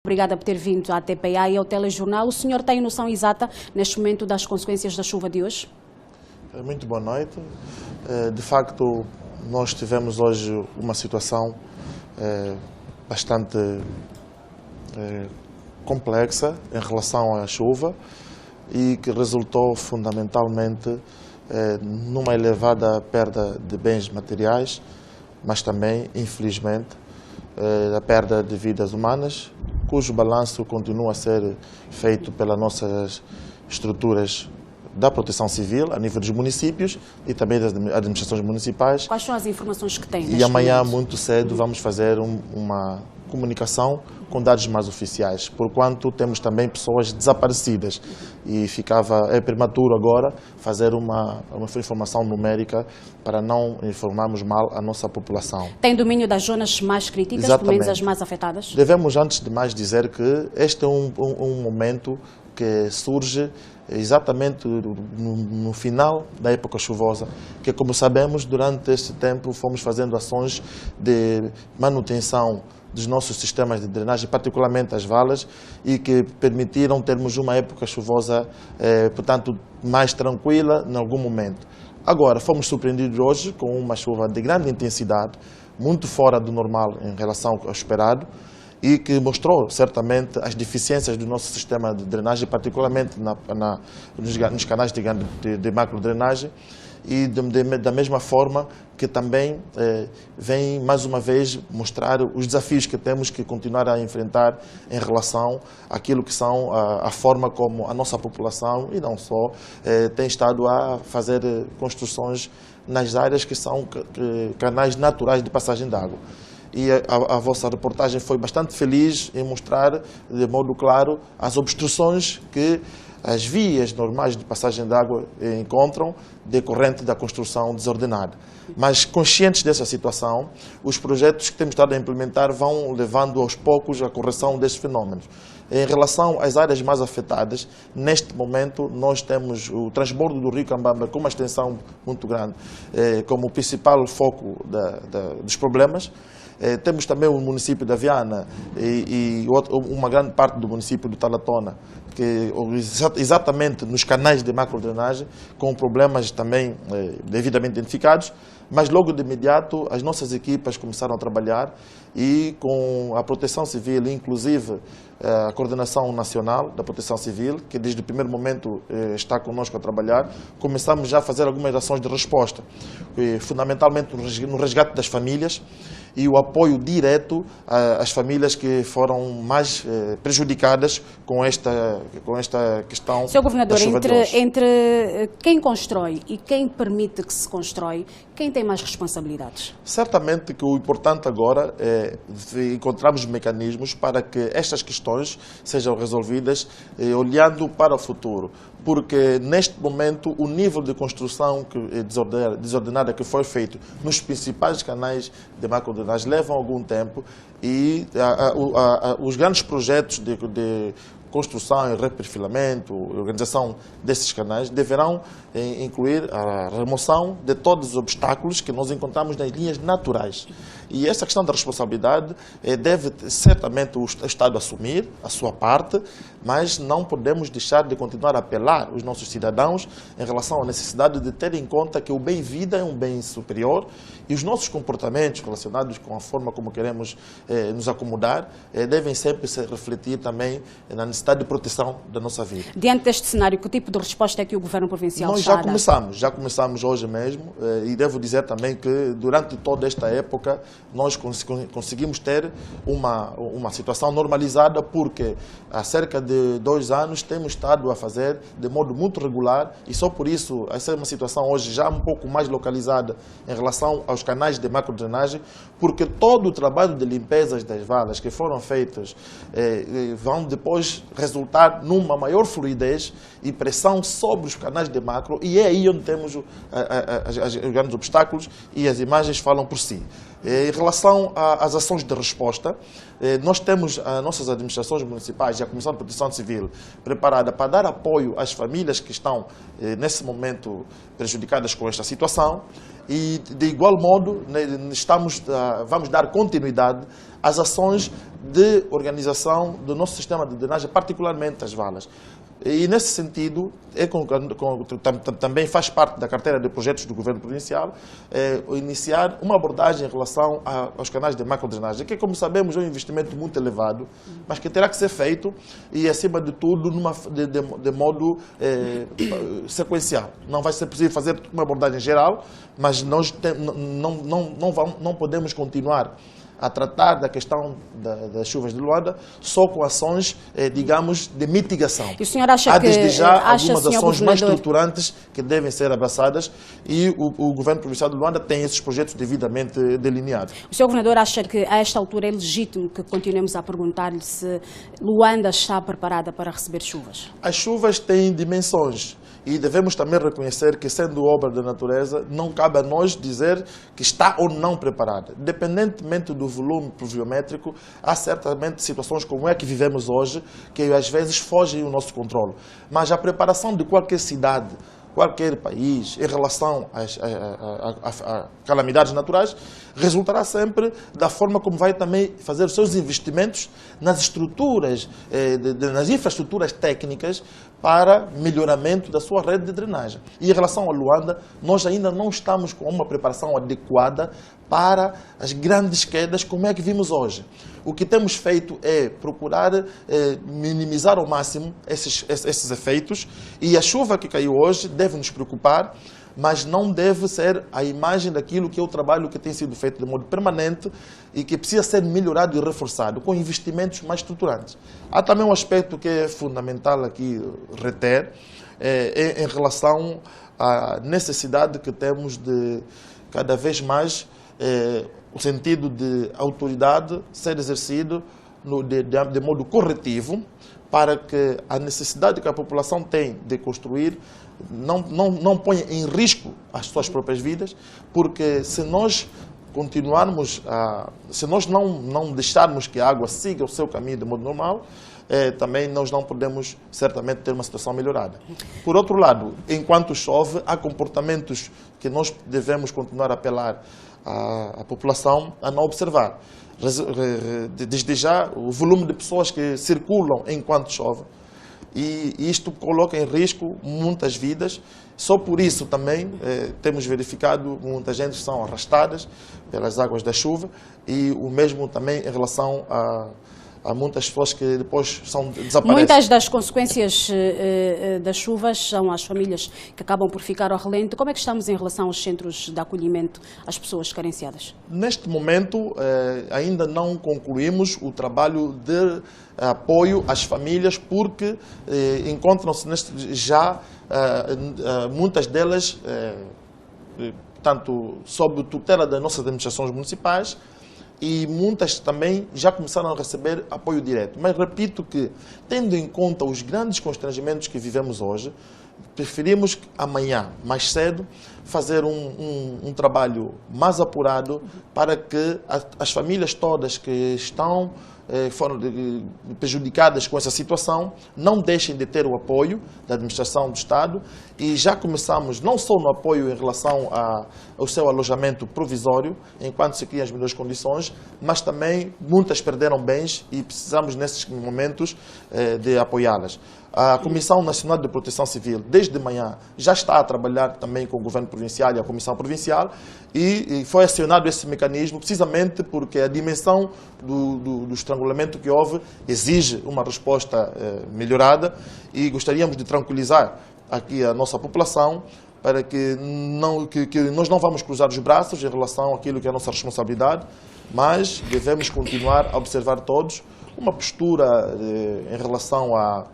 Obrigada por ter vindo à TPA e ao Telejornal. O senhor tem noção exata, neste momento, das consequências da chuva de hoje? Muito boa noite. De facto, nós tivemos hoje uma situação bastante complexa em relação à chuva e que resultou fundamentalmente numa elevada perda de bens materiais, mas também, infelizmente, a perda de vidas humanas, cujo balanço continua a ser feito pelas nossas estruturas da proteção civil, a nível dos municípios e também das administrações municipais. Quais são as informações que têm? E amanhã, muito cedo, vamos fazer uma comunicação com dados mais oficiais, porquanto temos também pessoas desaparecidas e é prematuro agora fazer uma informação numérica para não informarmos mal a nossa população. Tem domínio das zonas mais críticas, Exatamente. pelo menos as mais afetadas? Devemos, antes de mais, dizer que este é um momento que surge exatamente no final da época chuvosa, que, como sabemos, durante este tempo fomos fazendo ações de manutenção dos nossos sistemas de drenagem, particularmente as valas, e que permitiram termos uma época chuvosa, portanto, mais tranquila em algum momento. Agora, fomos surpreendidos hoje com uma chuva de grande intensidade, muito fora do normal em relação ao esperado, e que mostrou certamente as deficiências do nosso sistema de drenagem, particularmente nos canais de macro-drenagem, e da mesma forma que também vem mais uma vez mostrar os desafios que temos que continuar a enfrentar em relação àquilo que são a forma como a nossa população, e não só, tem estado a fazer construções nas áreas que são canais naturais de passagem de água. E a vossa reportagem foi bastante feliz em mostrar de modo claro as obstruções que as vias normais de passagem de água encontram decorrente da construção desordenada. Mas, conscientes dessa situação, os projetos que temos estado a implementar vão levando aos poucos a correção destes fenómenos. Em relação às áreas mais afetadas, neste momento nós temos o transbordo do rio Cambamba com uma extensão muito grande como o principal foco dos problemas. Temos também o município da Viana e uma grande parte do município do Talatona, que exatamente nos canais de macro-drenagem, com problemas também devidamente identificados, mas logo de imediato as nossas equipas começaram a trabalhar e com a Proteção Civil, inclusive a Coordenação Nacional da Proteção Civil, que desde o primeiro momento está conosco a trabalhar, começamos já a fazer algumas ações de resposta, fundamentalmente no resgate das famílias e o apoio direto às famílias que foram mais prejudicadas com esta questão. Sr. Governador, da chuva de hoje. entre quem constrói e quem permite que se constrói, quem tem mais responsabilidades? Certamente que o importante agora é encontrarmos mecanismos para que estas questões sejam resolvidas olhando para o futuro, porque neste momento o nível de construção desordenada que foi feito nos principais canais de macro-drenagem levam algum tempo e os grandes projetos de construção e reperfilamento, organização desses canais deverão incluir a remoção de todos os obstáculos que nós encontramos nas linhas naturais. E essa questão da responsabilidade deve certamente o Estado assumir a sua parte, mas não podemos deixar de continuar a apelar os nossos cidadãos em relação à necessidade de ter em conta que o bem-vida é um bem superior e os nossos comportamentos relacionados com a forma como queremos nos acomodar devem sempre se refletir também na necessidade de proteção da nossa vida. Diante deste cenário, que tipo de resposta é que o Governo Provincial Nós está a dar? já começamos hoje mesmo e devo dizer também que durante toda esta época nós conseguimos ter uma situação normalizada porque há cerca de 2 anos temos estado a fazer de modo muito regular e só por isso essa é uma situação hoje já um pouco mais localizada em relação aos canais de macro-drenagem, porque todo o trabalho de limpezas das valas que foram feitas vão depois resultar numa maior fluidez e pressão sobre os canais de macro, e é aí onde temos os grandes obstáculos e as imagens falam por si. Em relação às ações de resposta, nós temos as nossas administrações municipais e a Comissão de Proteção Civil preparada para dar apoio às famílias que estão, nesse momento, prejudicadas com esta situação e, de igual modo, vamos dar continuidade às ações de organização do nosso sistema de drenagem, particularmente as valas. E, nesse sentido, também faz parte da carteira de projetos do Governo Provincial iniciar uma abordagem em relação aos canais de macrodrenagem, que, como sabemos, é um investimento muito elevado, mas que terá que ser feito e, acima de tudo, de modo sequencial. Não vai ser possível fazer uma abordagem geral, mas nós não podemos continuar a tratar da questão das chuvas de Luanda só com ações, digamos, de mitigação. E o senhor acha Há desde já acha, algumas ações mais governador, estruturantes que devem ser abraçadas e o Governo Provincial de Luanda tem esses projetos devidamente delineados. O senhor governador acha que a esta altura é legítimo que continuemos a perguntar-lhe se Luanda está preparada para receber chuvas? As chuvas têm dimensões. E devemos também reconhecer que, sendo obra da natureza, não cabe a nós dizer que está ou não preparada. Independentemente do volume pluviométrico, há certamente situações como é que vivemos hoje, que às vezes fogem do nosso controle. Mas a preparação de qualquer cidade, qualquer país, em relação a calamidades naturais, resultará sempre da forma como vai também fazer os seus investimentos nas estruturas, nas infraestruturas técnicas para melhoramento da sua rede de drenagem. E em relação a Luanda, nós ainda não estamos com uma preparação adequada para as grandes quedas como é que vimos hoje. O que temos feito é procurar minimizar ao máximo esses efeitos, e a chuva que caiu hoje deve nos preocupar, mas não deve ser a imagem daquilo que é o trabalho que tem sido feito de modo permanente e que precisa ser melhorado e reforçado com investimentos mais estruturantes. Há também um aspecto que é fundamental aqui reter, em relação à necessidade que temos de cada vez mais o sentido de autoridade ser exercido de modo corretivo, para que a necessidade que a população tem de construir não ponha em risco as suas próprias vidas, porque se nós continuarmos se nós não deixarmos que a água siga o seu caminho de modo normal, também nós não podemos certamente ter uma situação melhorada. Por outro lado, enquanto chove, há comportamentos que nós devemos continuar a apelar à população a não observar. Desde já, o volume de pessoas que circulam enquanto chove, e isto coloca em risco muitas vidas. Só por isso também temos verificado muita gente que são arrastadas pelas águas da chuva, e o mesmo também em relação a muitas pessoas que depois desaparecem. Muitas das consequências das chuvas são as famílias que acabam por ficar ao relento. Como é que estamos em relação aos centros de acolhimento às pessoas carenciadas? Neste momento, ainda não concluímos o trabalho de apoio às famílias, porque encontram-se já muitas delas, tanto sob tutela das nossas administrações municipais, e muitas também já começaram a receber apoio direto. Mas repito que, tendo em conta os grandes constrangimentos que vivemos hoje, preferimos amanhã, mais cedo, fazer um trabalho mais apurado para que as famílias todas que foram prejudicadas com essa situação não deixem de ter o apoio da administração do Estado, e já começamos não só no apoio em relação ao seu alojamento provisório, enquanto se criam as melhores condições, mas também muitas perderam bens e precisamos nesses momentos de apoiá-las. A Comissão Nacional de Proteção Civil, desde manhã, já está a trabalhar também com o Governo Provincial e a Comissão Provincial, e foi acionado esse mecanismo precisamente porque a dimensão do estrangulamento que houve exige uma resposta melhorada, e gostaríamos de tranquilizar aqui a nossa população para que nós não vamos cruzar os braços em relação àquilo que é a nossa responsabilidade, mas devemos continuar a observar todos uma postura em relação a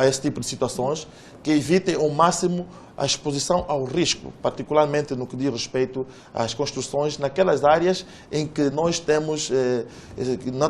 esse tipo de situações, que evitem ao máximo a exposição ao risco, particularmente no que diz respeito às construções naquelas áreas em que nós temos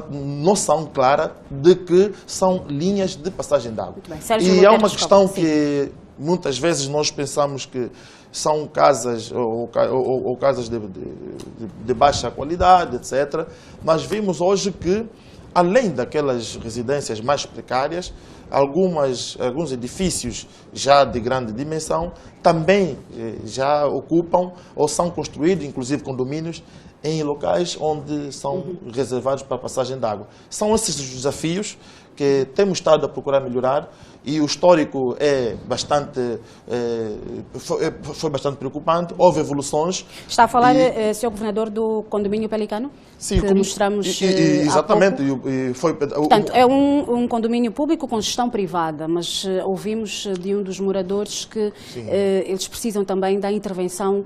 noção clara de que são linhas de passagem de água. E há uma questão que Muitas vezes nós pensamos que são casas ou casas de baixa qualidade, etc. Mas vimos hoje que, além daquelas residências mais precárias, alguns edifícios já de grande dimensão também já ocupam ou são construídos, inclusive condomínios, em locais onde são reservados para passagem de água. São esses os desafios que temos estado a procurar melhorar, e o histórico foi bastante preocupante. Houve evoluções. Está a falar, Sr. Governador, do condomínio Pelicano? Sim, que mostramos exatamente. Portanto, é um condomínio público com gestão privada, mas ouvimos de um dos moradores que eles precisam também da intervenção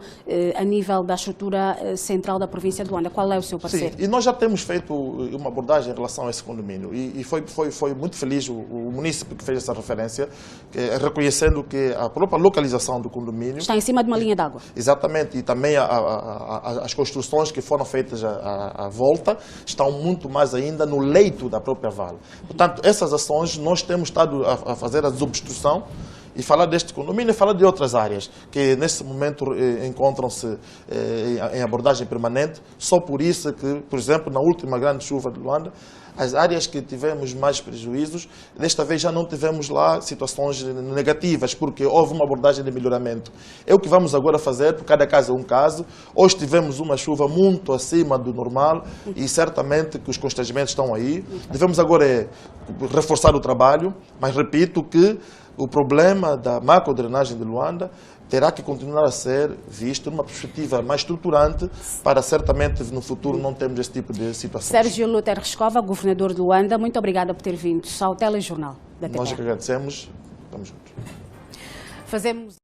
a nível da estrutura central da província de Luanda. Qual é o seu parecer? Sim, e nós já temos feito uma abordagem em relação a esse condomínio, e foi muito feliz o munícipe que fez essa referência, reconhecendo que a própria localização do condomínio está em cima de uma linha d'água. Exatamente, e também as construções que foram feitas à volta estão muito mais ainda no leito da própria vala. Portanto, essas ações nós temos estado a fazer a desobstrução. E falar deste condomínio e falar de outras áreas que nesse momento encontram-se em abordagem permanente. Só por isso que, por exemplo, na última grande chuva de Luanda, as áreas que tivemos mais prejuízos, desta vez já não tivemos lá situações negativas, porque houve uma abordagem de melhoramento. É o que vamos agora fazer, por cada caso é um caso. Hoje tivemos uma chuva muito acima do normal e certamente que os constrangimentos estão aí. Devemos agora reforçar o trabalho, mas repito que o problema da macro-drenagem de Luanda terá que continuar a ser visto numa perspectiva mais estruturante para certamente no futuro não termos esse tipo de situação. Sérgio Luther Rescova, governador de Luanda, muito obrigada por ter vindo ao telejornal da TPR. Nós que agradecemos. Estamos juntos. Fazemos